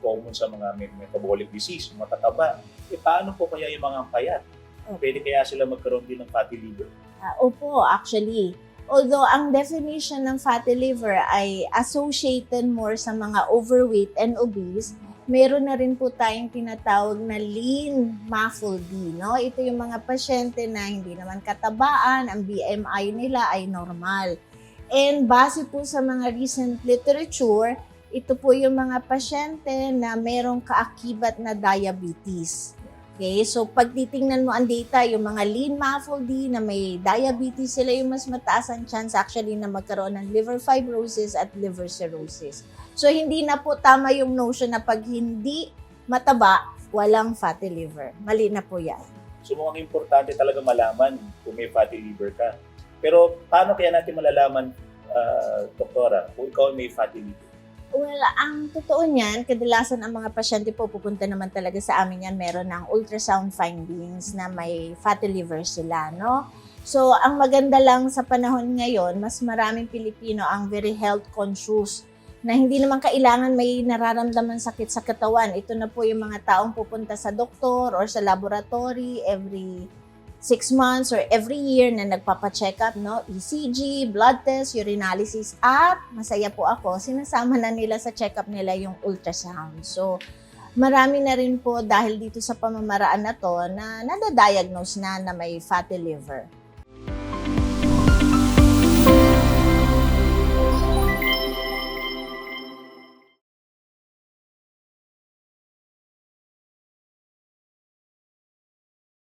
common sa mga may metabolic disease, matataba. Paano po kaya yung mga payat? Pwede kaya sila magkaroon din ng fatty liver? Opo, actually. Although ang definition ng fatty liver ay associated more sa mga overweight and obese, meron na rin po tayong tinatawag na lean MAFLD, no? Ito yung mga pasyente na hindi naman katabaan, ang BMI nila ay normal. And base po sa mga recent literature, ito po yung mga pasyente na merong kaakibat na diabetes. Okay, so pag titingnan mo ang data, yung mga lean MAFLD na may diabetes, sila yung mas mataas ang chance actually na magkaroon ng liver fibrosis at liver cirrhosis. So hindi na po tama yung notion na pag hindi mataba, walang fatty liver. Mali na po yan. So mukhang importante talaga malaman kung may fatty liver ka. Pero paano kaya natin malalaman, doktora, kung ikaw may fatty liver? Well, ang totoo niyan, kadalasan ang mga pasyente po pupunta naman talaga sa amin yan, meron ng ultrasound findings na may fatty liver sila, no? So, ang maganda lang sa panahon ngayon, mas maraming Pilipino ang very health conscious na hindi naman kailangan may nararamdaman sakit sa katawan. Ito na po yung mga taong pupunta sa doktor or sa laboratory every 6 months or every year na nagpapacheck up, no? ECG, blood test, urinalysis, at masaya po ako, sinasama na nila sa check-up nila yung ultrasound. So, marami na rin po dahil dito sa pamamaraan na to na nadadiagnose na may fatty liver.